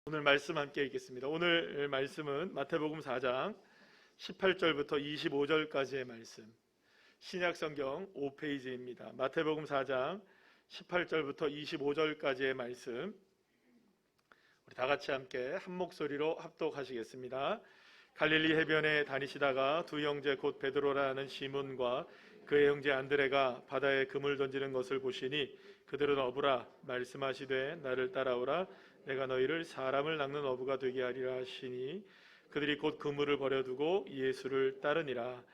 오늘 말씀 함께 읽겠습니다. 오늘 말씀은 마태복음 4장 18절부터 25절까지의 말씀, 신약성경 5페이지입니다. 마태복음 4장 18절부터 25절까지의 말씀, 우리 다 같이 함께 한 목소리로 합독하시겠습니다. 갈릴리 해변에 다니시다가 두 형제 곧 베드로라는 시몬과 그의 형제 안드레가 바다에 그물 던지는 것을 보시니 그들은 어부라 말씀하시되 나를 따라오라 내가 너희를 사람을 낚는 어부가 되게 하리라 하시니 그들이 곧 그물을 버려두고 예수를 따르니라.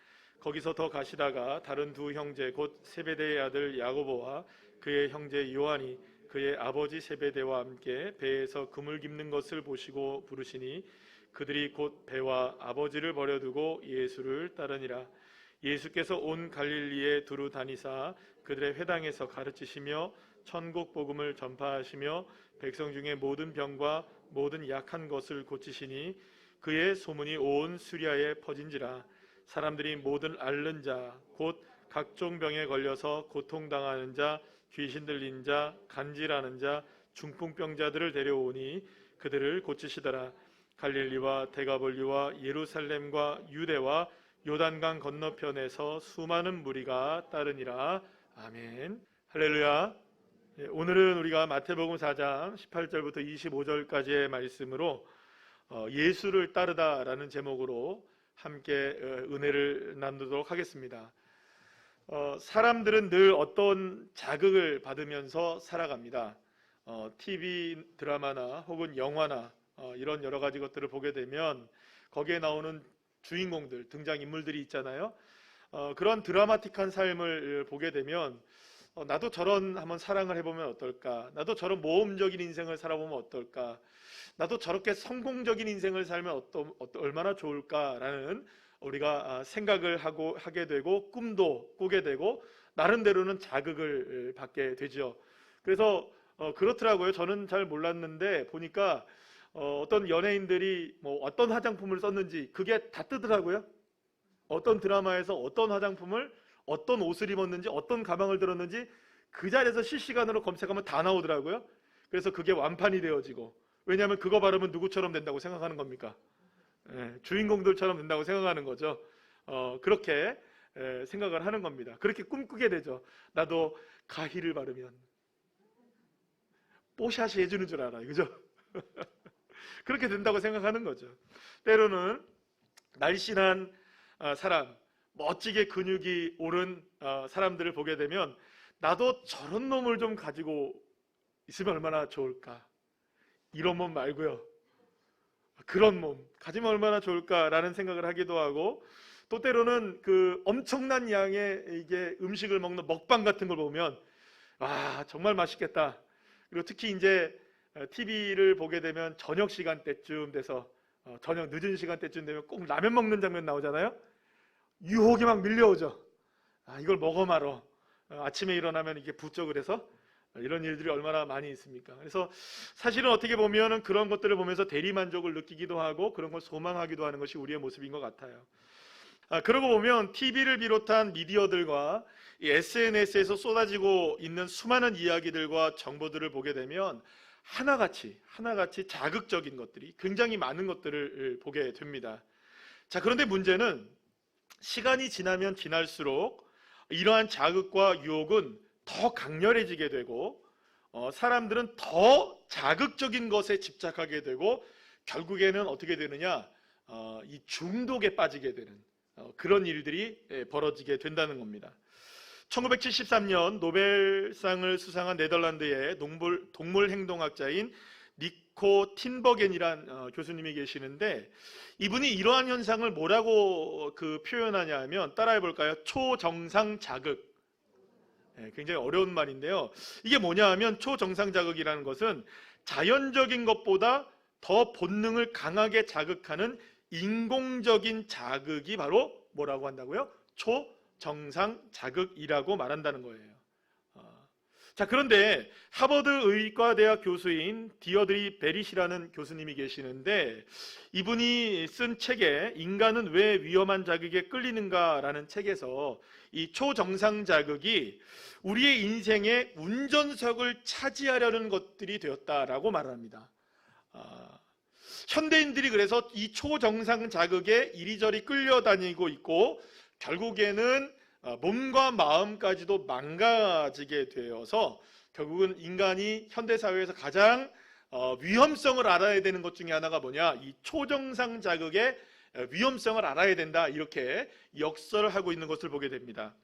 거기서 더 가시다가 다른 두 형제 곧 세베대의 아들 야고보와 그의 형제 요한이 그의 아버지 세베대와 함께 배에서 그물 깁는 것을 보시고 부르시니 그들이 곧 배와 아버지를 버려두고 예수를 따르니라. 예수께서 온 갈릴리에 두루 다니사 그들의 회당에서 가르치시며 천국 복음을 전파하시며 백성 중에 모든 병과 모든 약한 것을 고치시니 그의 소문이 온 수리아에 퍼진지라. 사람들이 모든 앓는 자 곧 각종 병에 걸려서 고통당하는 자, 귀신 들린 자, 간질하는 자, 중풍병자들을 데려오니 그들을 고치시더라. 갈릴리와 데가볼리와 예루살렘과 유대와 요단강 건너편에서 수많은 무리가 따르니라. 아멘. 할렐루야. 오늘은 우리가 마태복음 4장 18절부터 25절까지의 말씀으로 예수를 따르다라는 제목으로 함께 은혜를 나누도록 하겠습니다. 사람들은 늘 어떤 자극을 받으면서 살아갑니다. TV 드라마나 혹은 영화나 이런 여러 가지 것들을 보게 되면 거기에 나오는 주인공들, 등장인물들이 있잖아요. 그런 드라마틱한 삶을 보게 되면 나도 저런 한번 사랑을 해보면 어떨까? 나도 저런 모험적인 인생을 살아보면 어떨까? 나도 저렇게 성공적인 인생을 살면 얼마나 좋을까라는 우리가 생각을 하게 되고 꿈도 꾸게 되고 나름대로는 자극을 받게 되죠. 그래서 그렇더라고요. 저는 잘 몰랐는데 보니까 어떤 연예인들이 뭐 어떤 화장품을 썼는지 그게 다 뜨더라고요. 어떤 드라마에서 어떤 화장품을 어떤 옷을 입었는지 어떤 가방을 들었는지 그 자리에서 실시간으로 검색하면 다 나오더라고요. 그래서 그게 완판이 되어지고, 왜냐하면 그거 바르면 누구처럼 된다고 생각하는 겁니까? 주인공들처럼 된다고 생각하는 거죠. 그렇게 생각을 하는 겁니다. 그렇게 꿈꾸게 되죠. 나도 가히를 바르면 뽀샤시 해주는 줄 알아요. 그죠? 그렇게 된다고 생각하는 거죠. 때로는 날씬한 사람, 멋지게 근육이 오른 사람들을 보게 되면 나도 저런 놈을 좀 가지고 있으면 얼마나 좋을까? 이런 몸 말고요. 그런 몸 가지면 얼마나 좋을까라는 생각을 하기도 하고, 또 때로는 그 엄청난 양의 이게 음식을 먹는 먹방 같은 걸 보면 와, 정말 맛있겠다. 그리고 특히 이제 TV를 보게 되면 저녁 시간대쯤 돼서 저녁 늦은 시간대쯤 되면 꼭 라면 먹는 장면 나오잖아요. 유혹이 막 밀려오죠. 이걸 먹어 말어. 아침에 일어나면 이게 부쩍을 해서 이런 일들이 얼마나 많이 있습니까? 그래서 사실은 어떻게 보면은 그런 것들을 보면서 대리만족을 느끼기도 하고 그런 걸 소망하기도 하는 것이 우리의 모습인 것 같아요. 그러고 보면 TV를 비롯한 미디어들과 이 SNS에서 쏟아지고 있는 수많은 이야기들과 정보들을 보게 되면 하나같이 자극적인 것들이 굉장히 많은 것들을 보게 됩니다. 자, 그런데 문제는 시간이 지나면 지날수록 이러한 자극과 유혹은 더 강렬해지게 되고 사람들은 더 자극적인 것에 집착하게 되고 결국에는 어떻게 되느냐, 이 중독에 빠지게 되는 그런 일들이 벌어지게 된다는 겁니다. 1973년 노벨상을 수상한 네덜란드의 동물행동학자인 니코 틴버겐이란 교수님이 계시는데, 이분이 이러한 현상을 뭐라고 표현하냐 하면, 따라해 볼까요? 초정상 자극. 굉장히 어려운 말인데요. 이게 뭐냐 하면 초정상 자극이라는 것은 자연적인 것보다 더 본능을 강하게 자극하는 인공적인 자극이 바로 뭐라고 한다고요? 초정상 자극이라고 말한다는 거예요. 자, 그런데 하버드 의과대학 교수인 디어드리 베릿이라는 교수님이 계시는데, 이분이 쓴 책에 인간은 왜 위험한 자극에 끌리는가라는 책에서 이 초정상 자극이 우리의 인생의 운전석을 차지하려는 것들이 되었다라고 말합니다. 현대인들이 그래서 이 초정상 자극에 이리저리 끌려다니고 있고 결국에는 몸과 마음까지도 망가지게 되어서 결국은 인간이 현대사회에서 가장 위험성을 알아야 되는 것 중에 하나가 뭐냐, 이 초정상 자극의 위험성을 알아야 된다, 이렇게 역설을 하고 있는 것을 보게 됩니다.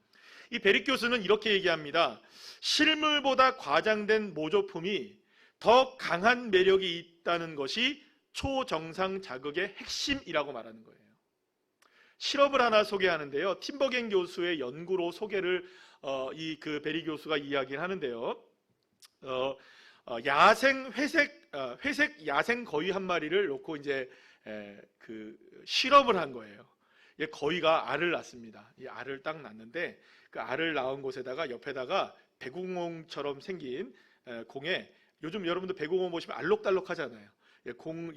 이 베릭 교수는 이렇게 얘기합니다. 실물보다 과장된 모조품이 더 강한 매력이 있다는 것이 초정상 자극의 핵심이라고 말하는 거예요. 실험을 하나 소개하는데요. 팀버겐 교수의 연구로 소개를 그 베리 교수가 이야기를 하는데요. 회색 야생 거위 한 마리를 놓고 이제 그 실험을 한 거예요. 거위가 알을 낳습니다. 이 알을 딱 낳는데 그 알을 낳은 곳에다가 옆에다가 배구공처럼 생긴 공에, 요즘 여러분들 배구공 보시면 알록달록하잖아요.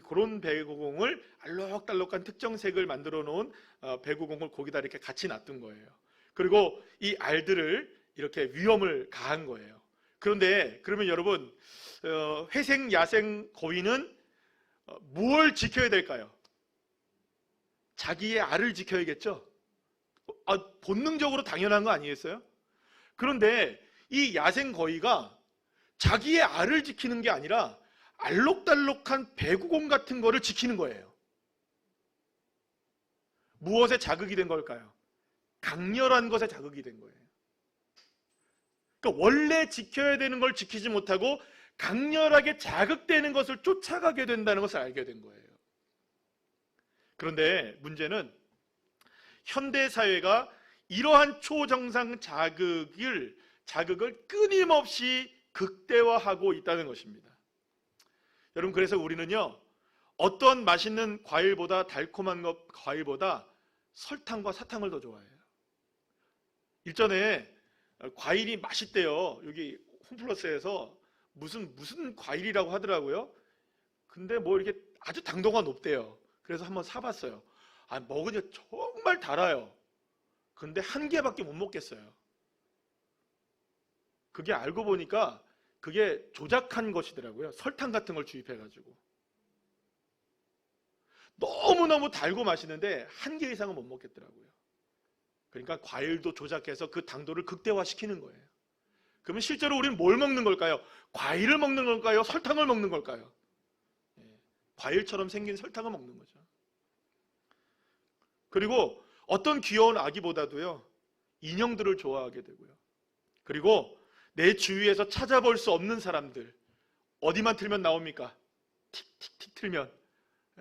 그런 배구공을 알록달록한 특정 색을 만들어 놓은 배구공을 거기다 이렇게 같이 놔둔 거예요. 그리고 이 알들을 이렇게 위험을 가한 거예요. 그런데 그러면 여러분, 회색 야생 거위는 뭘 지켜야 될까요? 자기의 알을 지켜야겠죠? 본능적으로 당연한 거 아니겠어요? 그런데 이 야생 거위가 자기의 알을 지키는 게 아니라 알록달록한 배구공 같은 거를 지키는 거예요. 무엇에 자극이 된 걸까요? 강렬한 것에 자극이 된 거예요. 그러니까 원래 지켜야 되는 걸 지키지 못하고 강렬하게 자극되는 것을 쫓아가게 된다는 것을 알게 된 거예요. 그런데 문제는 현대 사회가 이러한 초정상 자극을 끊임없이 극대화하고 있다는 것입니다. 여러분, 그래서 우리는요, 어떤 맛있는 과일보다, 달콤한 과일보다 설탕과 사탕을 더 좋아해요. 일전에 과일이 맛있대요. 여기 홈플러스에서 무슨 과일이라고 하더라고요. 근데 뭐 이렇게 아주 당도가 높대요. 그래서 한번 사봤어요. 먹으니 정말 달아요. 근데 한 개밖에 못 먹겠어요. 그게 알고 보니까 그게 조작한 것이더라고요. 설탕 같은 걸 주입해가지고. 너무너무 달고 맛있는데 한 개 이상은 못 먹겠더라고요. 그러니까 과일도 조작해서 그 당도를 극대화시키는 거예요. 그러면 실제로 우리는 뭘 먹는 걸까요? 과일을 먹는 걸까요? 설탕을 먹는 걸까요? 과일처럼 생긴 설탕을 먹는 거죠. 그리고 어떤 귀여운 아기보다도요, 인형들을 좋아하게 되고요. 그리고 내 주위에서 찾아볼 수 없는 사람들, 어디만 틀면 나옵니까? 틱틱틱 틀면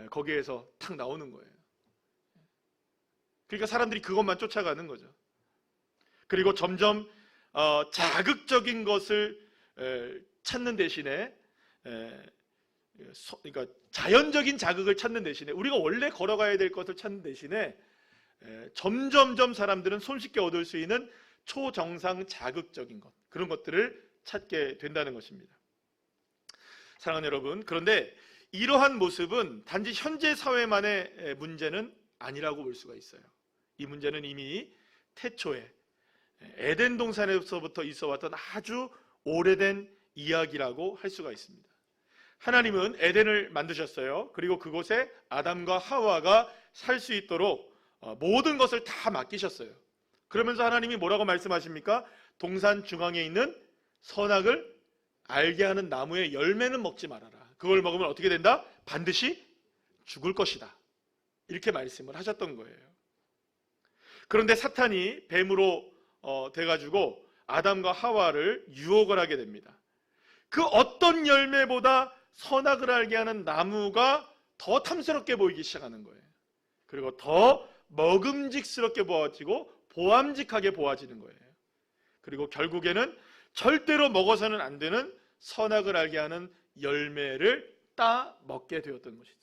거기에서 탁 나오는 거예요. 그러니까 사람들이 그것만 쫓아가는 거죠. 그리고 점점 자극적인 것을 찾는 대신에, 그러니까 자연적인 자극을 찾는 대신에, 우리가 원래 걸어가야 될 것을 찾는 대신에 점점점 사람들은 손쉽게 얻을 수 있는 초정상 자극적인 것, 그런 것들을 찾게 된다는 것입니다. 사랑하는 여러분, 그런데 이러한 모습은 단지 현재 사회만의 문제는 아니라고 볼 수가 있어요. 이 문제는 이미 태초에 에덴 동산에서부터 있어왔던 아주 오래된 이야기라고 할 수가 있습니다. 하나님은 에덴을 만드셨어요. 그리고 그곳에 아담과 하와가 살 수 있도록 모든 것을 다 맡기셨어요. 그러면서 하나님이 뭐라고 말씀하십니까? 동산 중앙에 있는 선악을 알게 하는 나무의 열매는 먹지 말아라. 그걸 먹으면 어떻게 된다? 반드시 죽을 것이다. 이렇게 말씀을 하셨던 거예요. 그런데 사탄이 뱀으로 돼가지고 아담과 하와를 유혹을 하게 됩니다. 그 어떤 열매보다 선악을 알게 하는 나무가 더 탐스럽게 보이기 시작하는 거예요. 그리고 더 먹음직스럽게 보아지고 보암직하게 보아지는 거예요. 그리고 결국에는 절대로 먹어서는 안 되는 선악을 알게 하는 열매를 따 먹게 되었던 것이죠.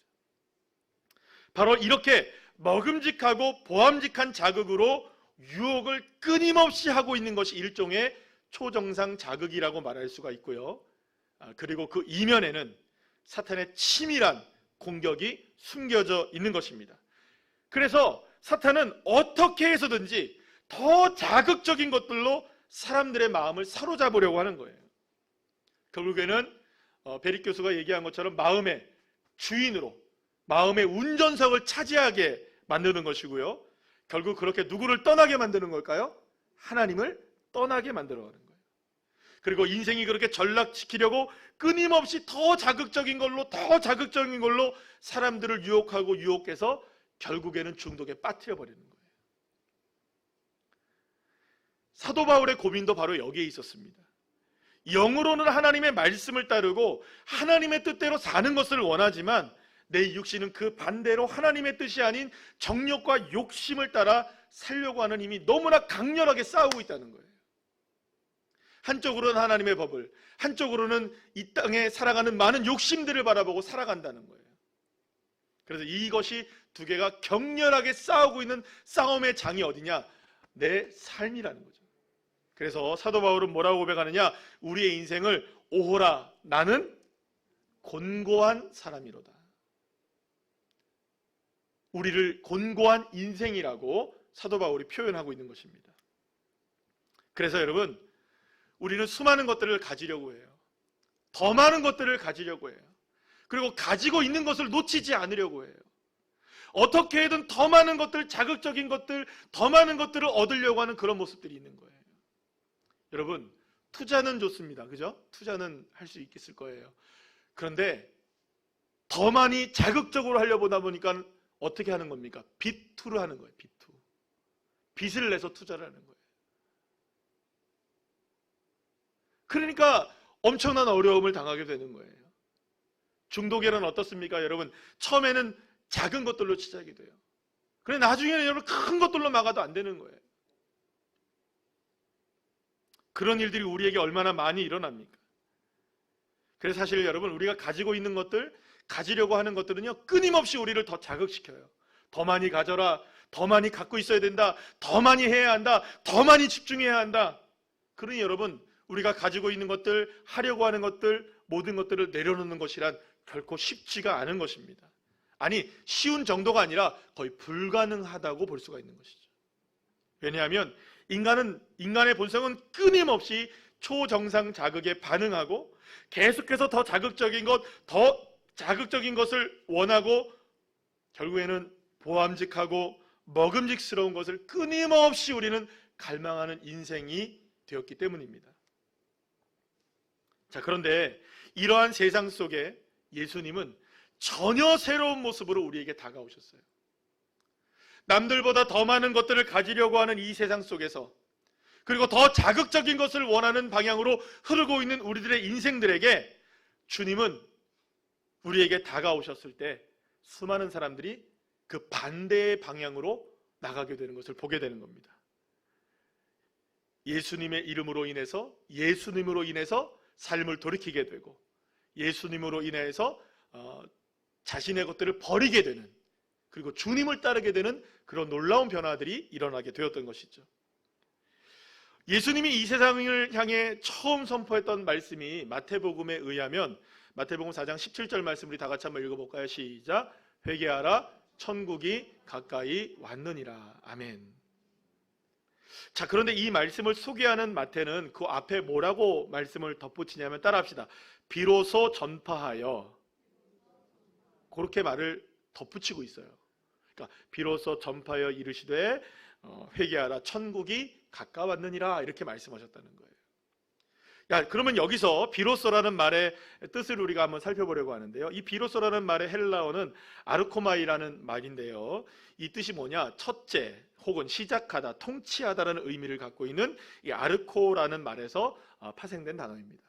바로 이렇게 먹음직하고 보암직한 자극으로 유혹을 끊임없이 하고 있는 것이 일종의 초정상 자극이라고 말할 수가 있고요. 그리고 그 이면에는 사탄의 치밀한 공격이 숨겨져 있는 것입니다. 그래서 사탄은 어떻게 해서든지 더 자극적인 것들로 사람들의 마음을 사로잡으려고 하는 거예요. 결국에는 베릭 교수가 얘기한 것처럼 마음에 주인으로 마음의 운전석을 차지하게 만드는 것이고요. 결국 그렇게 누구를 떠나게 만드는 걸까요? 하나님을 떠나게 만들어가는 거예요. 그리고 인생이 그렇게 전락시키려고 끊임없이 더 자극적인 걸로 사람들을 유혹하고 유혹해서 결국에는 중독에 빠뜨려 버리는 거예요. 사도 바울의 고민도 바로 여기에 있었습니다. 영으로는 하나님의 말씀을 따르고 하나님의 뜻대로 사는 것을 원하지만 내 육신은 그 반대로 하나님의 뜻이 아닌 정욕과 욕심을 따라 살려고 하는 힘이 너무나 강렬하게 싸우고 있다는 거예요. 한쪽으로는 하나님의 법을, 한쪽으로는 이 땅에 살아가는 많은 욕심들을 바라보고 살아간다는 거예요. 그래서 이것이 두 개가 격렬하게 싸우고 있는 싸움의 장이 어디냐? 내 삶이라는 거죠. 그래서 사도 바울은 뭐라고 고백하느냐? 우리의 인생을 오호라, 나는 곤고한 사람이로다. 우리를 곤고한 인생이라고 사도 바울이 표현하고 있는 것입니다. 그래서 여러분, 우리는 수많은 것들을 가지려고 해요. 더 많은 것들을 가지려고 해요. 그리고 가지고 있는 것을 놓치지 않으려고 해요. 어떻게든 더 많은 것들, 자극적인 것들, 더 많은 것들을 얻으려고 하는 그런 모습들이 있는 거예요. 여러분, 투자는 좋습니다. 그죠? 투자는 할 수 있겠을 거예요. 그런데 더 많이 자극적으로 하려 보다 보니까 어떻게 하는 겁니까? 빚투를 하는 거예요. 빚투. 빚을 내서 투자를 하는 거예요. 그러니까 엄청난 어려움을 당하게 되는 거예요. 중독에는 어떻습니까? 여러분, 처음에는 작은 것들로 시작이 돼요. 그런데 나중에는 여러분 큰 것들로 막아도 안 되는 거예요. 그런 일들이 우리에게 얼마나 많이 일어납니까? 그래서 사실 여러분, 우리가 가지고 있는 것들, 가지려고 하는 것들은요, 끊임없이 우리를 더 자극시켜요. 더 많이 가져라, 더 많이 갖고 있어야 된다, 더 많이 해야 한다, 더 많이 집중해야 한다. 그러니 여러분, 우리가 가지고 있는 것들, 하려고 하는 것들, 모든 것들을 내려놓는 것이란 결코 쉽지가 않은 것입니다. 아니, 쉬운 정도가 아니라 거의 불가능하다고 볼 수가 있는 것이죠. 왜냐하면 인간의 본성은 끊임없이 초정상 자극에 반응하고 계속해서 더 자극적인 것을 원하고 결국에는 보암직하고 먹음직스러운 것을 끊임없이 우리는 갈망하는 인생이 되었기 때문입니다. 자, 그런데 이러한 세상 속에 예수님은 전혀 새로운 모습으로 우리에게 다가오셨어요. 남들보다 더 많은 것들을 가지려고 하는 이 세상 속에서, 그리고 더 자극적인 것을 원하는 방향으로 흐르고 있는 우리들의 인생들에게 주님은 우리에게 다가오셨을 때 수많은 사람들이 그 반대의 방향으로 나가게 되는 것을 보게 되는 겁니다. 예수님의 이름으로 인해서, 예수님으로 인해서 삶을 돌이키게 되고, 예수님으로 인해서 자신의 것들을 버리게 되는, 그리고 주님을 따르게 되는 그런 놀라운 변화들이 일어나게 되었던 것이죠. 예수님이 이 세상을 향해 처음 선포했던 말씀이 마태복음에 의하면 마태복음 4장 17절 말씀 우리 다 같이 한번 읽어볼까요? 시작. 회개하라, 천국이 가까이 왔느니라. 아멘. 자, 그런데 이 말씀을 소개하는 마태는 그 앞에 뭐라고 말씀을 덧붙이냐면, 따라합시다. 비로소 전파하여, 그렇게 말을 덧붙이고 있어요. 그러니까 비로소 전파하여 이르시되 회개하라, 천국이 가까웠느니라, 이렇게 말씀하셨다는 거예요. 그러면 여기서 비로소라는 말의 뜻을 우리가 한번 살펴보려고 하는데요. 이 비로소라는 말의 헬라어는 아르코마이라는 말인데요. 이 뜻이 뭐냐? 첫째 혹은 시작하다, 통치하다라는 의미를 갖고 있는 이 아르코라는 말에서 파생된 단어입니다.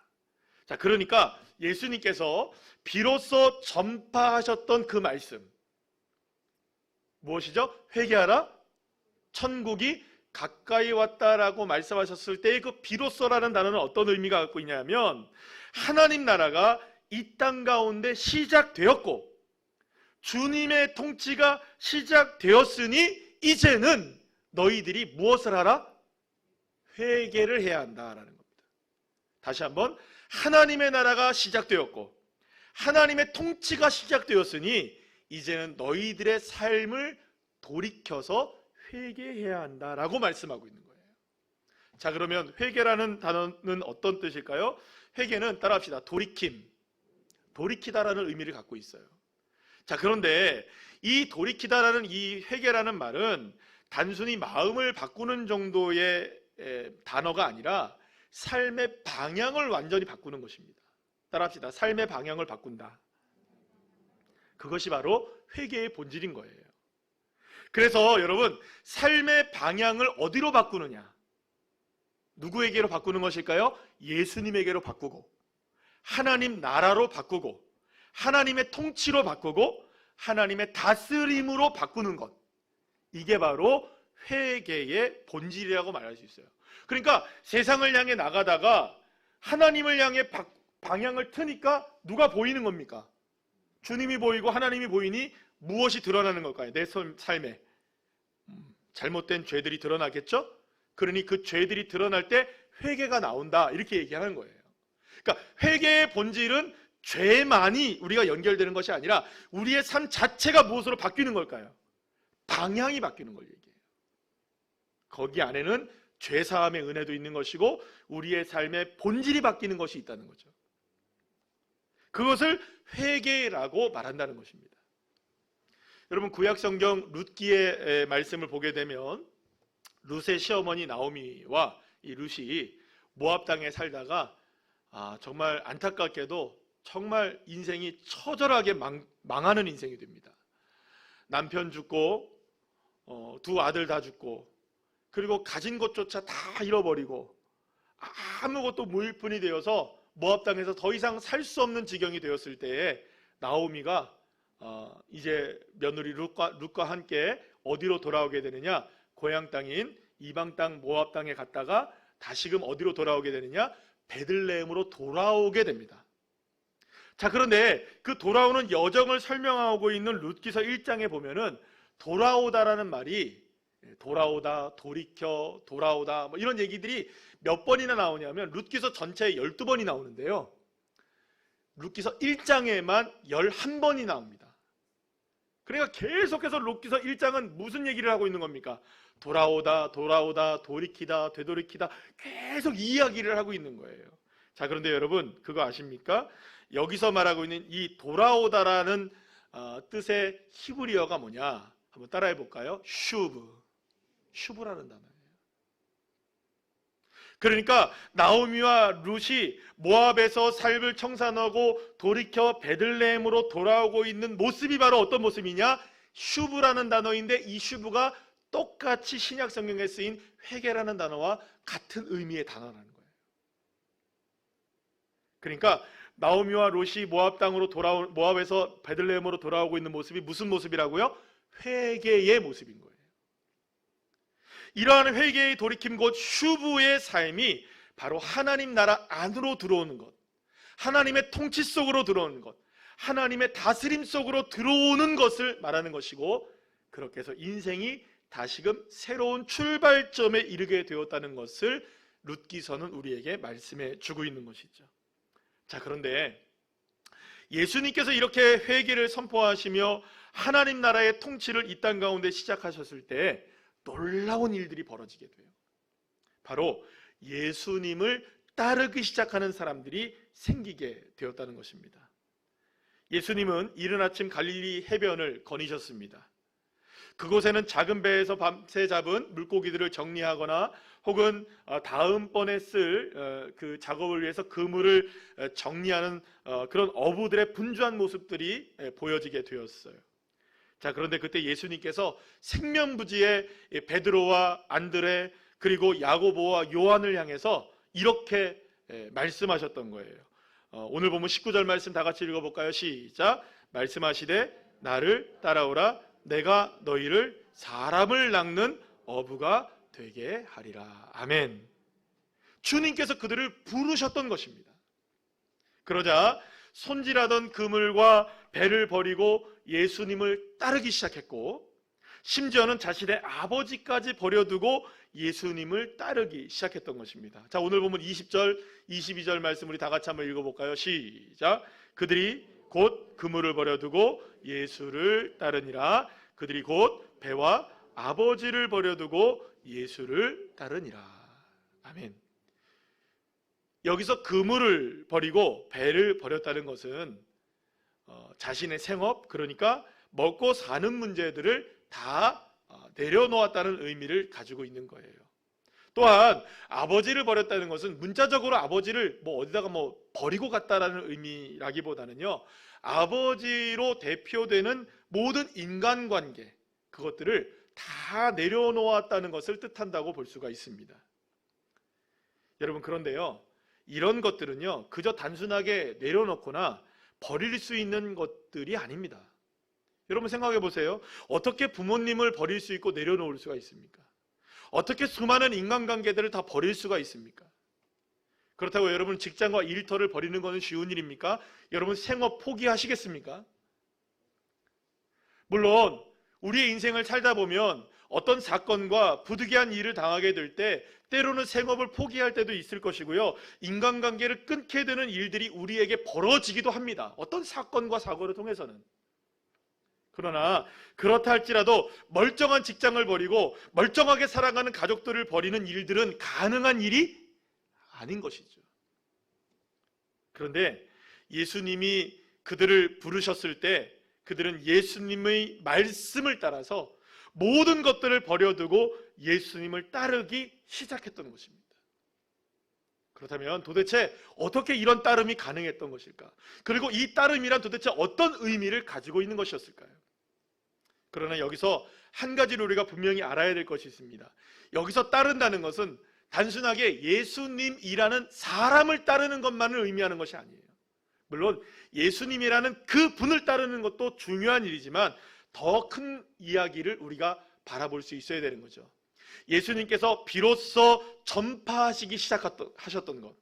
자, 그러니까 예수님께서 비로소 전파하셨던 그 말씀, 무엇이죠? 회개하라, 천국이 가까이 왔다라고 말씀하셨을 때 그 비로소라는 단어는 어떤 의미가 갖고 있냐면, 하나님 나라가 이 땅 가운데 시작되었고 주님의 통치가 시작되었으니 이제는 너희들이 무엇을 하라? 회개를 해야 한다라는 겁니다. 다시 한번, 하나님의 나라가 시작되었고 하나님의 통치가 시작되었으니 이제는 너희들의 삶을 돌이켜서 회개해야 한다라고 말씀하고 있는 거예요. 자, 그러면 회개라는 단어는 어떤 뜻일까요? 회개는 따라합시다. 돌이킴, 돌이키다라는 의미를 갖고 있어요. 자, 그런데 이 돌이키다라는 이 회개라는 말은 단순히 마음을 바꾸는 정도의 단어가 아니라 삶의 방향을 완전히 바꾸는 것입니다. 따라합시다. 삶의 방향을 바꾼다. 그것이 바로 회개의 본질인 거예요. 그래서 여러분, 삶의 방향을 어디로 바꾸느냐? 누구에게로 바꾸는 것일까요? 예수님에게로 바꾸고, 하나님 나라로 바꾸고, 하나님의 통치로 바꾸고, 하나님의 다스림으로 바꾸는 것. 이게 바로 회개의 본질이라고 말할 수 있어요. 그러니까 세상을 향해 나가다가 하나님을 향해 방향을 트니까 누가 보이는 겁니까? 주님이 보이고 하나님이 보이니 무엇이 드러나는 걸까요? 내 삶에 잘못된 죄들이 드러나겠죠? 그러니 그 죄들이 드러날 때 회개가 나온다, 이렇게 얘기하는 거예요. 그러니까 회개의 본질은 죄만이 우리가 연결되는 것이 아니라 우리의 삶 자체가 무엇으로 바뀌는 걸까요? 방향이 바뀌는 걸 얘기해요. 거기 안에는 죄사함의 은혜도 있는 것이고 우리의 삶의 본질이 바뀌는 것이 있다는 거죠. 그것을 회개라고 말한다는 것입니다. 여러분, 구약성경 룻기의 말씀을 보게 되면 룻의 시어머니 나오미와 이 룻이 모압 땅에 살다가 정말 안타깝게도 정말 인생이 처절하게 망하는 인생이 됩니다. 남편 죽고 두 아들 다 죽고, 그리고 가진 것조차 다 잃어버리고 아무것도 무일푼이 되어서 모압 땅에서 더 이상 살 수 없는 지경이 되었을 때에 나오미가 이제 며느리 룻과 함께 어디로 돌아오게 되느냐? 고향 땅인 이방 땅 모압 땅에 갔다가 다시금 어디로 돌아오게 되느냐? 베들레헴으로 돌아오게 됩니다. 자, 그런데 그 돌아오는 여정을 설명하고 있는 룻기서 1장에 보면은 돌아오다라는 말이 돌아오다, 돌이켜, 돌아오다 뭐 이런 얘기들이 몇 번이나 나오냐면 룻기서 전체에 12번이 나오는데요, 룻기서 1장에만 11번이 나옵니다. 그러니까 계속해서 룻기서 1장은 무슨 얘기를 하고 있는 겁니까? 돌아오다, 돌아오다, 돌이키다, 되돌이키다, 계속 이야기를 하고 있는 거예요. 자, 그런데 여러분, 그거 아십니까? 여기서 말하고 있는 이 돌아오다라는 뜻의 히브리어가 뭐냐? 한번 따라해 볼까요? 슈브라는 단어예요. 그러니까 나오미와 룻이 모압에서 삶을 청산하고 돌이켜 베들레헴으로 돌아오고 있는 모습이 바로 어떤 모습이냐? 슈브라는 단어인데, 이 슈브가 똑같이 신약 성경에 쓰인 회개라는 단어와 같은 의미의 단어라는 거예요. 그러니까 나오미와 롯이 모압 땅으로 모압에서 베들레헴으로 돌아오고 있는 모습이 무슨 모습이라고요? 회개의 모습인 거예요. 이러한 회개의 돌이킴 곧 슈브의 삶이 바로 하나님 나라 안으로 들어오는 것, 하나님의 통치 속으로 들어오는 것, 하나님의 다스림 속으로 들어오는 것을 말하는 것이고, 그렇게 해서 인생이 다시금 새로운 출발점에 이르게 되었다는 것을 룻기서는 우리에게 말씀해 주고 있는 것이죠. 자, 그런데 예수님께서 이렇게 회개를 선포하시며 하나님 나라의 통치를 이 땅 가운데 시작하셨을 때 놀라운 일들이 벌어지게 돼요. 바로 예수님을 따르기 시작하는 사람들이 생기게 되었다는 것입니다. 예수님은 이른 아침 갈릴리 해변을 거니셨습니다. 그곳에는 작은 배에서 밤새 잡은 물고기들을 정리하거나 혹은 다음번에 쓸 그 작업을 위해서 그물을 정리하는 그런 어부들의 분주한 모습들이 보여지게 되었어요. 자, 그런데 그때 예수님께서 생명부지의 베드로와 안드레 그리고 야고보와 요한을 향해서 이렇게 말씀하셨던 거예요. 오늘 보면 19절 말씀 다 같이 읽어볼까요? 시작. 말씀하시되 나를 따라오라. 내가 너희를 사람을 낚는 어부가 되게 하리라. 아멘. 주님께서 그들을 부르셨던 것입니다. 그러자 손질하던 그물과 배를 버리고 예수님을 따르기 시작했고, 심지어는 자신의 아버지까지 버려두고 예수님을 따르기 시작했던 것입니다. 자, 오늘 보면 20절, 22절 말씀 우리 다 같이 한번 읽어볼까요? 시작. 그들이 곧 그물을 버려두고 예수를 따르니라. 그들이 곧 배와 아버지를 버려두고 예수를 따르니라. 아멘. 여기서 그물을 버리고 배를 버렸다는 것은 자신의 생업, 그러니까 먹고 사는 문제들을 다 내려놓았다는 의미를 가지고 있는 거예요. 또한 아버지를 버렸다는 것은 문자적으로 아버지를 어디다가 버리고 갔다라는 의미라기보다는요, 아버지로 대표되는 모든 인간관계, 그것들을 다 내려놓았다는 것을 뜻한다고 볼 수가 있습니다. 여러분, 그런데요, 이런 것들은요 그저 단순하게 내려놓거나 버릴 수 있는 것들이 아닙니다. 여러분 생각해 보세요. 어떻게 부모님을 버릴 수 있고 내려놓을 수가 있습니까? 어떻게 수많은 인간관계들을 다 버릴 수가 있습니까? 그렇다고 여러분 직장과 일터를 버리는 것은 쉬운 일입니까? 여러분 생업 포기하시겠습니까? 물론 우리의 인생을 살다 보면 어떤 사건과 부득이한 일을 당하게 될 때 때로는 생업을 포기할 때도 있을 것이고요, 인간관계를 끊게 되는 일들이 우리에게 벌어지기도 합니다. 어떤 사건과 사고를 통해서는. 그러나 그렇다 할지라도 멀쩡한 직장을 버리고 멀쩡하게 살아가는 가족들을 버리는 일들은 가능한 일이 아닌 것이죠. 그런데 예수님이 그들을 부르셨을 때 그들은 예수님의 말씀을 따라서 모든 것들을 버려두고 예수님을 따르기 시작했던 것입니다. 그렇다면 도대체 어떻게 이런 따름이 가능했던 것일까? 그리고 이 따름이란 도대체 어떤 의미를 가지고 있는 것이었을까요? 그러나 여기서 한 가지를 우리가 분명히 알아야 될 것이 있습니다. 여기서 따른다는 것은 단순하게 예수님이라는 사람을 따르는 것만을 의미하는 것이 아니에요. 물론 예수님이라는 그 분을 따르는 것도 중요한 일이지만 더 큰 이야기를 우리가 바라볼 수 있어야 되는 거죠. 예수님께서 비로소 전파하시기 시작하셨던 것,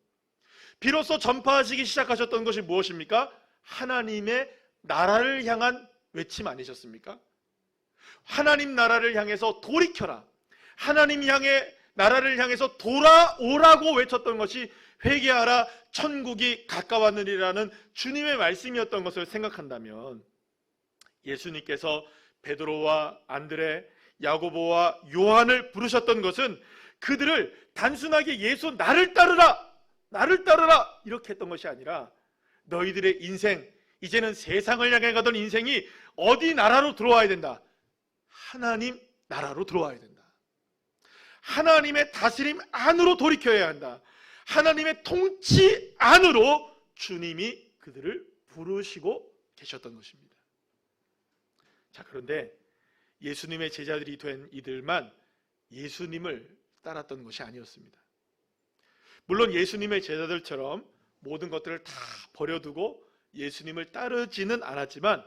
비로소 전파하시기 시작하셨던 것이 무엇입니까? 하나님의 나라를 향한 외침 아니셨습니까? 하나님 나라를 향해서 돌이켜라, 하나님 나라를 향해서 돌아오라고 외쳤던 것이 회개하라, 천국이 가까웠느니라는 주님의 말씀이었던 것을 생각한다면, 예수님께서 베드로와 안드레, 야고보와 요한을 부르셨던 것은 그들을 단순하게 예수 나를 따르라, 나를 따르라 이렇게 했던 것이 아니라 너희들의 인생, 이제는 세상을 향해 가던 인생이 어디 나라로 들어와야 된다? 하나님 나라로 들어와야 된다. 하나님의 다스림 안으로 돌이켜야 한다. 하나님의 통치 안으로 주님이 그들을 부르시고 계셨던 것입니다. 자, 그런데 예수님의 제자들이 된 이들만 예수님을 따랐던 것이 아니었습니다. 물론 예수님의 제자들처럼 모든 것들을 다 버려두고 예수님을 따르지는 않았지만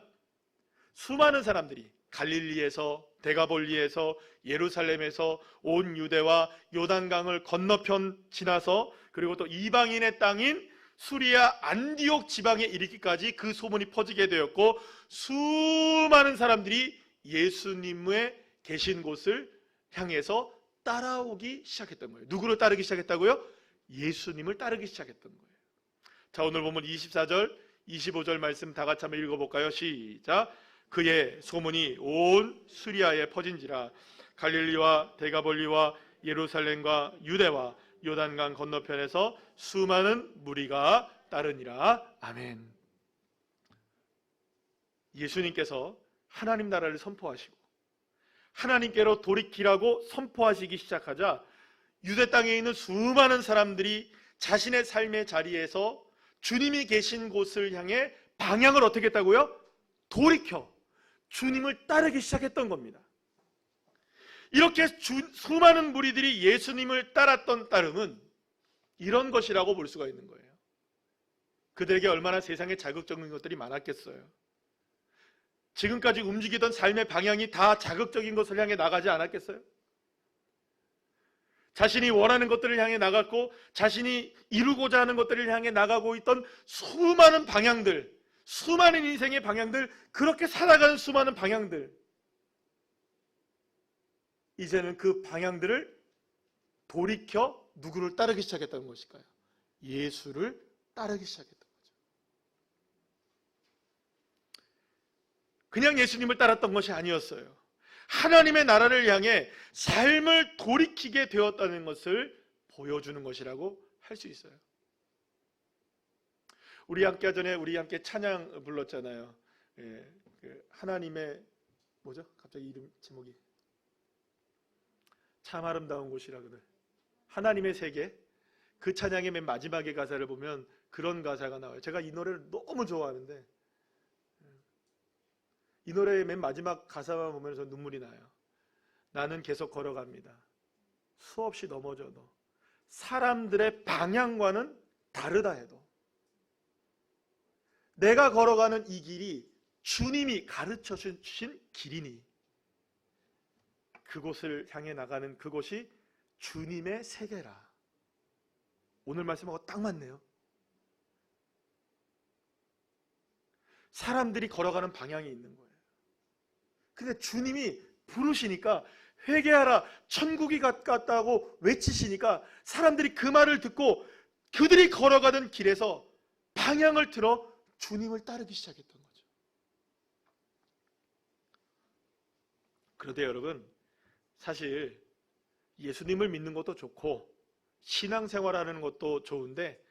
수많은 사람들이 갈릴리에서, 데가볼리에서, 예루살렘에서 온 유대와 요단강을 건너편 지나서 그리고 또 이방인의 땅인 수리아 안디옥 지방에 이르기까지 그 소문이 퍼지게 되었고, 수많은 사람들이 예수님의 계신 곳을 향해서 따라오기 시작했던 거예요. 누구를 따르기 시작했다고요? 예수님을 따르기 시작했던 거예요. 자, 오늘 보면 24절, 25절 말씀 다 같이 한번 읽어볼까요? 시작. 그의 소문이 온 수리아에 퍼진지라 갈릴리와 데가볼리와 예루살렘과 유대와 요단강 건너편에서 수많은 무리가 따르니라. 아멘. 예수님께서 하나님 나라를 선포하시고 하나님께로 돌이키라고 선포하시기 시작하자 유대 땅에 있는 수많은 사람들이 자신의 삶의 자리에서 주님이 계신 곳을 향해 방향을 어떻게 했다고요? 돌이켜 주님을 따르기 시작했던 겁니다. 이렇게 수많은 무리들이 예수님을 따랐던 따름은 이런 것이라고 볼 수가 있는 거예요. 그들에게 얼마나 세상에 자극적인 것들이 많았겠어요. 지금까지 움직이던 삶의 방향이 다 자극적인 것을 향해 나가지 않았겠어요? 자신이 원하는 것들을 향해 나갔고 자신이 이루고자 하는 것들을 향해 나가고 있던 수많은 방향들, 수많은 인생의 방향들, 그렇게 살아가는 수많은 방향들, 이제는 그 방향들을 돌이켜 누구를 따르기 시작했다는 것일까요? 예수를 따르기 시작했던 거죠. 그냥 예수님을 따랐던 것이 아니었어요. 하나님의 나라를 향해 삶을 돌이키게 되었다는 것을 보여주는 것이라고 할 수 있어요. 우리 함께 찬양 불렀잖아요. 예, 하나님의 뭐죠? 갑자기 이름 제목이 참 아름다운 곳이라거든. 하나님의 세계. 그 찬양의 맨 마지막의 가사를 보면 그런 가사가 나와요. 제가 이 노래를 너무 좋아하는데 이 노래의 맨 마지막 가사만 보면서 눈물이 나요. 나는 계속 걸어갑니다. 수없이 넘어져도 사람들의 방향과는 다르다 해도 내가 걸어가는 이 길이 주님이 가르쳐 주신 길이니 그곳을 향해 나가는 그곳이 주님의 세계라. 오늘 말씀하고 딱 맞네요. 사람들이 걸어가는 방향이 있는 거예요. 근데 주님이 부르시니까 회개하라, 천국이 가깝다고 외치시니까 사람들이 그 말을 듣고 그들이 걸어가던 길에서 방향을 틀어 주님을 따르기 시작했던 거죠. 그런데 여러분, 사실 예수님을 믿는 것도 좋고 신앙생활하는 것도 좋은데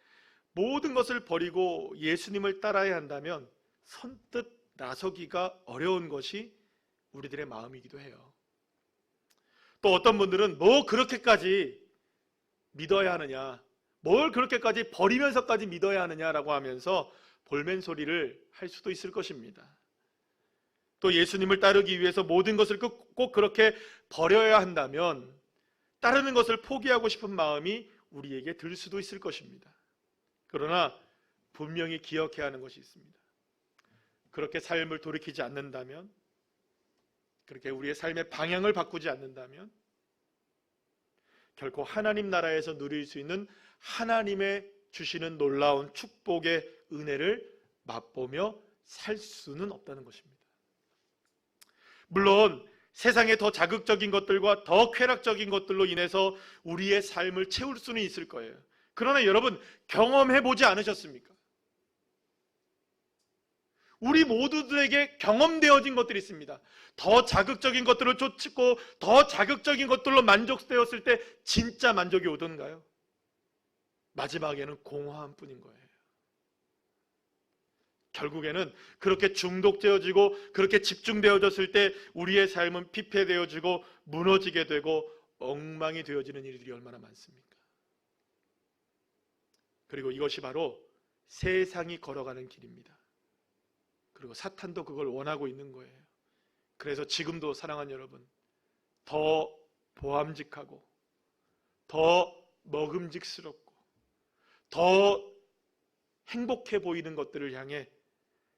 모든 것을 버리고 예수님을 따라야 한다면 선뜻 나서기가 어려운 것이 우리들의 마음이기도 해요. 또 어떤 분들은 뭐 그렇게까지 믿어야 하느냐, 뭘 그렇게까지 버리면서까지 믿어야 하느냐라고 하면서 볼멘소리를 할 수도 있을 것입니다. 또 예수님을 따르기 위해서 모든 것을 꼭 그렇게 버려야 한다면 따르는 것을 포기하고 싶은 마음이 우리에게 들 수도 있을 것입니다. 그러나 분명히 기억해야 하는 것이 있습니다. 그렇게 삶을 돌이키지 않는다면, 그렇게 우리의 삶의 방향을 바꾸지 않는다면 결코 하나님 나라에서 누릴 수 있는 하나님의 주시는 놀라운 축복의 은혜를 맛보며 살 수는 없다는 것입니다. 물론 세상의 더 자극적인 것들과 더 쾌락적인 것들로 인해서 우리의 삶을 채울 수는 있을 거예요. 그러나 여러분, 경험해보지 않으셨습니까? 우리 모두들에게 경험되어진 것들이 있습니다. 더 자극적인 것들을 쫓고 더 자극적인 것들로 만족되었을 때 진짜 만족이 오던가요? 마지막에는 공허한 뿐인 거예요. 결국에는 그렇게 중독되어지고 그렇게 집중되어졌을 때 우리의 삶은 피폐되어지고 무너지게 되고 엉망이 되어지는 일들이 얼마나 많습니까? 그리고 이것이 바로 세상이 걸어가는 길입니다. 그리고 사탄도 그걸 원하고 있는 거예요. 그래서 지금도 사랑하는 여러분, 더 보암직하고 더 먹음직스럽고 더 행복해 보이는 것들을 향해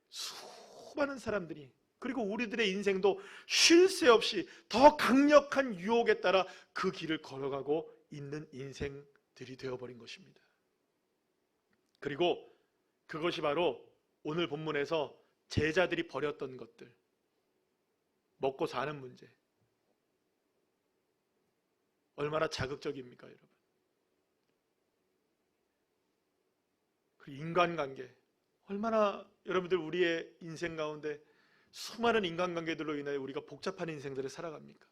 수많은 사람들이, 그리고 우리들의 인생도 쉴 새 없이 더 강력한 유혹에 따라 그 길을 걸어가고 있는 인생들이 되어버린 것입니다. 그리고 그것이 바로 오늘 본문에서 제자들이 버렸던 것들, 먹고 사는 문제, 얼마나 자극적입니까, 여러분? 그리고 인간관계, 얼마나 여러분들 우리의 인생 가운데 수많은 인간관계들로 인해 우리가 복잡한 인생들을 살아갑니까?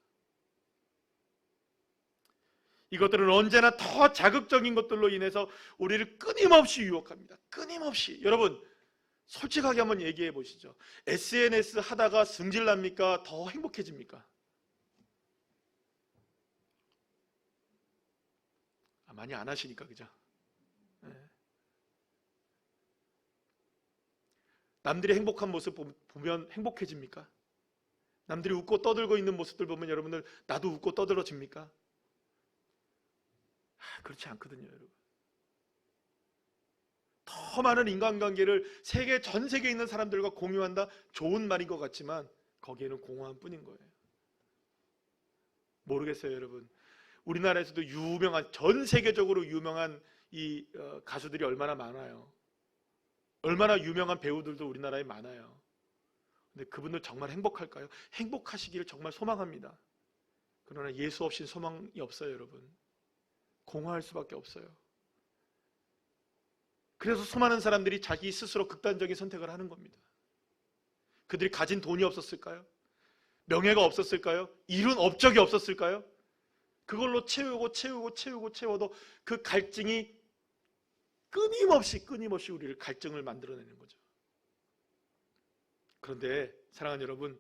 이것들은 언제나 더 자극적인 것들로 인해서 우리를 끊임없이 유혹합니다. 끊임없이. 여러분, 솔직하게 한번 얘기해 보시죠. SNS 하다가 승질납니까? 더 행복해집니까? 많이 안 하시니까, 그죠? 네. 남들이 행복한 모습 보면 행복해집니까? 남들이 웃고 떠들고 있는 모습들 보면 여러분들 나도 웃고 떠들어집니까? 그렇지 않거든요, 여러분. 더 많은 인간관계를 전 세계에 있는 사람들과 공유한다? 좋은 말인 것 같지만 거기에는 공허한 뿐인 거예요. 모르겠어요, 여러분. 우리나라에서도 전 세계적으로 유명한 이 가수들이 얼마나 많아요. 얼마나 유명한 배우들도 우리나라에 많아요. 근데 그분들 정말 행복할까요? 행복하시기를 정말 소망합니다. 그러나 예수 없이는 소망이 없어요, 여러분. 공허할 수밖에 없어요. 그래서 수많은 사람들이 자기 스스로 극단적인 선택을 하는 겁니다. 그들이 가진 돈이 없었을까요? 명예가 없었을까요? 이룬 업적이 없었을까요? 그걸로 채워도 그 갈증이 끊임없이 우리를 갈증을 만들어내는 거죠. 그런데 사랑하는 여러분,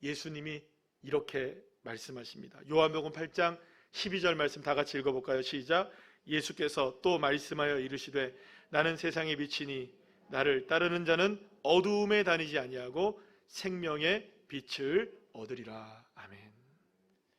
예수님이 이렇게 말씀하십니다. 요한복음 8장 12절 말씀 다 같이 읽어볼까요? 시작. 예수께서 또 말씀하여 이르시되 나는 세상의 빛이니 나를 따르는 자는 어두움에 다니지 아니하고 생명의 빛을 얻으리라. 아멘.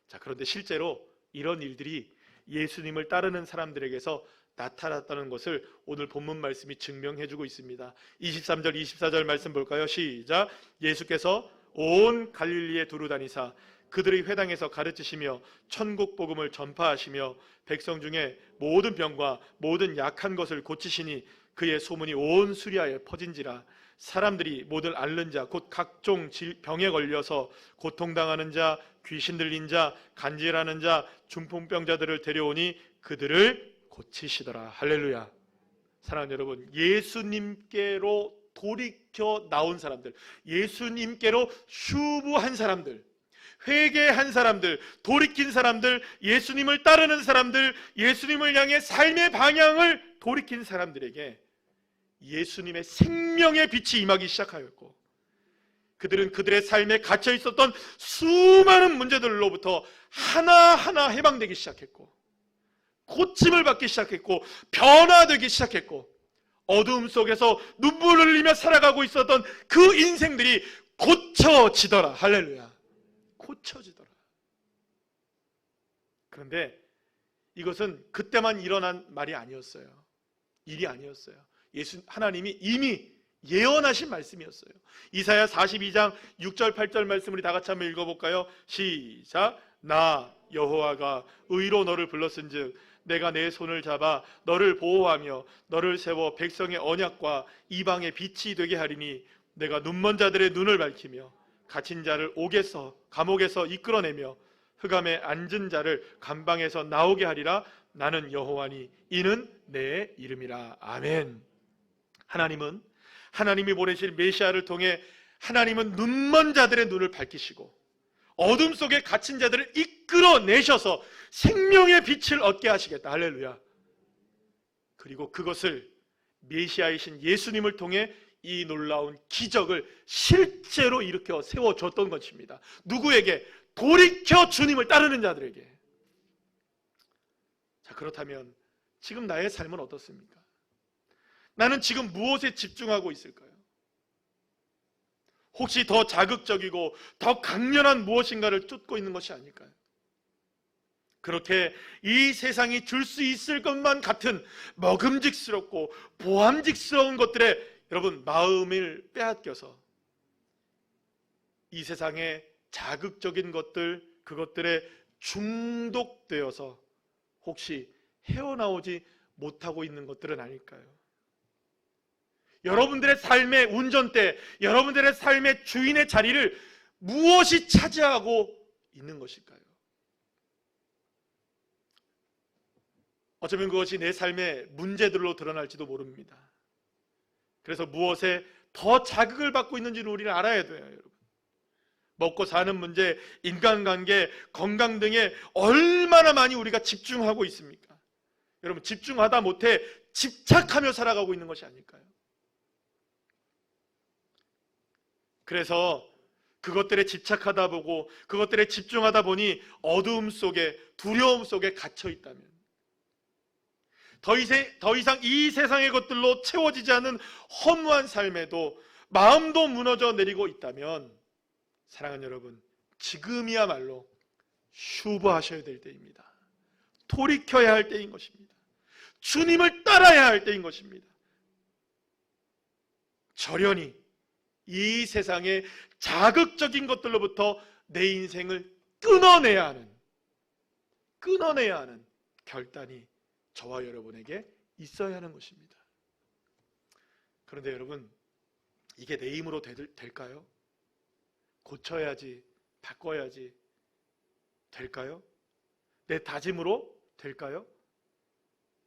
자, 그런데 실제로 이런 일들이 예수님을 따르는 사람들에게서 나타났다는 것을 오늘 본문 말씀이 증명해주고 있습니다. 23절 24절 말씀 볼까요? 시작. 예수께서 온 갈릴리에 두루 다니사 그들의 회당에서 가르치시며 천국 복음을 전파하시며 백성 중에 모든 병과 모든 약한 것을 고치시니 그의 소문이 온 수리아에 퍼진지라. 사람들이 모든 앓는 자 곧 각종 병에 걸려서 고통당하는 자, 귀신 들린 자, 간질하는 자, 중풍병자들을 데려오니 그들을 고치시더라. 할렐루야. 사랑하는 여러분, 예수님께로 돌이켜 나온 사람들, 예수님께로 슈브한 사람들, 회개한 사람들, 돌이킨 사람들, 예수님을 따르는 사람들, 예수님을 향해 삶의 방향을 돌이킨 사람들에게 예수님의 생명의 빛이 임하기 시작하였고, 그들은 그들의 삶에 갇혀 있었던 수많은 문제들로부터 하나하나 해방되기 시작했고, 고침을 받기 시작했고, 변화되기 시작했고, 어두움 속에서 눈물을 흘리며 살아가고 있었던 그 인생들이 고쳐지더라. 할렐루야. 고쳐지더라. 그런데 이것은 그때만 일어난 말이 아니었어요. 일이 아니었어요. 하나님이 이미 예언하신 말씀이었어요. 이사야 42장 6절 8절 말씀 우리 다 같이 한번 읽어볼까요? 시작. 나 여호와가 의로 너를 불렀은즉 내가 내 손을 잡아 너를 보호하며 너를 세워 백성의 언약과 이방의 빛이 되게 하리니 내가 눈먼 자들의 눈을 밝히며 갇힌 자를 감옥에서 이끌어내며 흑암에 앉은 자를 감방에서 나오게 하리라. 나는 여호와니 이는 내 이름이라. 아멘. 하나님이 보내실 메시아를 통해 하나님은 눈먼 자들의 눈을 밝히시고 어둠 속에 갇힌 자들을 이끌어내셔서 생명의 빛을 얻게 하시겠다. 할렐루야. 그리고 그것을 메시아이신 예수님을 통해 이 놀라운 기적을 실제로 일으켜 세워줬던 것입니다. 누구에게? 돌이켜 주님을 따르는 자들에게. 자, 그렇다면 지금 나의 삶은 어떻습니까? 나는 지금 무엇에 집중하고 있을까요? 혹시 더 자극적이고 더 강렬한 무엇인가를 쫓고 있는 것이 아닐까요? 그렇게 이 세상이 줄 수 있을 것만 같은 먹음직스럽고 보암직스러운 것들에 여러분 마음을 빼앗겨서 이 세상의 자극적인 것들, 그것들에 중독되어서 혹시 헤어나오지 못하고 있는 것들은 아닐까요? 여러분들의 삶의 운전대, 여러분들의 삶의 주인의 자리를 무엇이 차지하고 있는 것일까요? 어쩌면 그것이 내 삶의 문제들로 드러날지도 모릅니다. 그래서 무엇에 더 자극을 받고 있는지를 우리는 알아야 돼요, 여러분. 먹고 사는 문제, 인간관계, 건강 등에 얼마나 많이 우리가 집중하고 있습니까? 여러분, 집중하다 못해 집착하며 살아가고 있는 것이 아닐까요? 그래서 그것들에 집착하다 보고 그것들에 집중하다 보니 어두움 속에, 두려움 속에 갇혀 있다면, 더 이상 이 세상의 것들로 채워지지 않는 허무한 삶에도 마음도 무너져 내리고 있다면, 사랑하는 여러분, 지금이야말로 슈브하셔야 될 때입니다. 돌이켜야 할 때인 것입니다. 주님을 따라야 할 때인 것입니다. 절연히 이 세상의 자극적인 것들로부터 내 인생을 끊어내야 하는 결단이 저와 여러분에게 있어야 하는 것입니다. 그런데 여러분, 이게 내 힘으로 될까요? 고쳐야지, 바꿔야지 될까요? 내 다짐으로 될까요?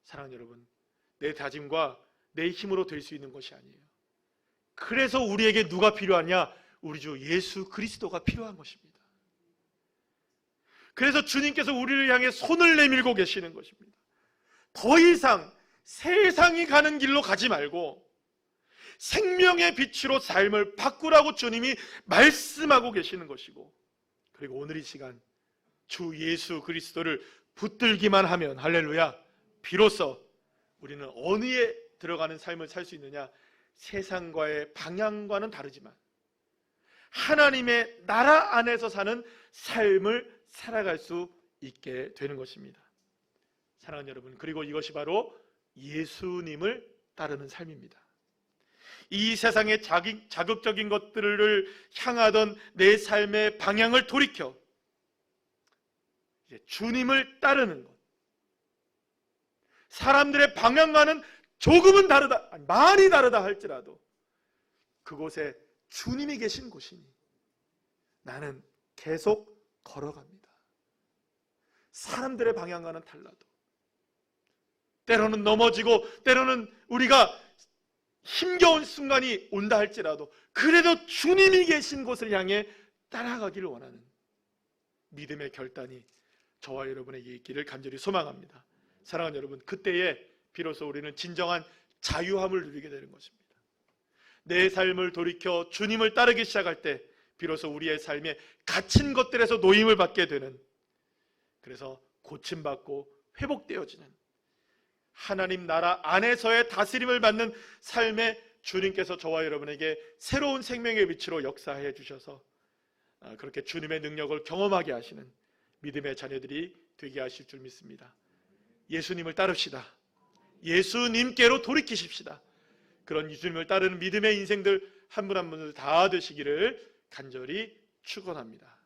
사랑하는 여러분, 내 다짐과 내 힘으로 될 수 있는 것이 아니에요. 그래서 우리에게 누가 필요하냐? 우리 주 예수 그리스도가 필요한 것입니다. 그래서 주님께서 우리를 향해 손을 내밀고 계시는 것입니다. 더 이상 세상이 가는 길로 가지 말고 생명의 빛으로 삶을 바꾸라고 주님이 말씀하고 계시는 것이고, 그리고 오늘 이 시간 주 예수 그리스도를 붙들기만 하면 할렐루야, 비로소 우리는 어느에 들어가는 삶을 살 수 있느냐? 세상과의 방향과는 다르지만 하나님의 나라 안에서 사는 삶을 살아갈 수 있게 되는 것입니다. 사랑하는 여러분, 그리고 이것이 바로 예수님을 따르는 삶입니다. 이 세상의 자극적인 것들을 향하던 내 삶의 방향을 돌이켜 이제 주님을 따르는 것. 사람들의 방향과는 조금은 다르다, 많이 다르다 할지라도 그곳에 주님이 계신 곳이니 나는 계속 걸어갑니다. 사람들의 방향과는 달라도, 때로는 넘어지고 때로는 우리가 힘겨운 순간이 온다 할지라도 그래도 주님이 계신 곳을 향해 따라가기를 원하는 믿음의 결단이 저와 여러분에게 있기를 간절히 소망합니다. 사랑하는 여러분, 그때에 비로소 우리는 진정한 자유함을 누리게 되는 것입니다. 내 삶을 돌이켜 주님을 따르기 시작할 때 비로소 우리의 삶에 갇힌 것들에서 노임을 받게 되는, 그래서 고침받고 회복되어지는 하나님 나라 안에서의 다스림을 받는 삶에 주님께서 저와 여러분에게 새로운 생명의 빛으로 역사해 주셔서 그렇게 주님의 능력을 경험하게 하시는 믿음의 자녀들이 되게 하실 줄 믿습니다. 예수님을 따릅시다. 예수님께로 돌이키십시다. 그런 예수님을 따르는 믿음의 인생들 한 분 한 분들 다 되시기를 간절히 축원합니다.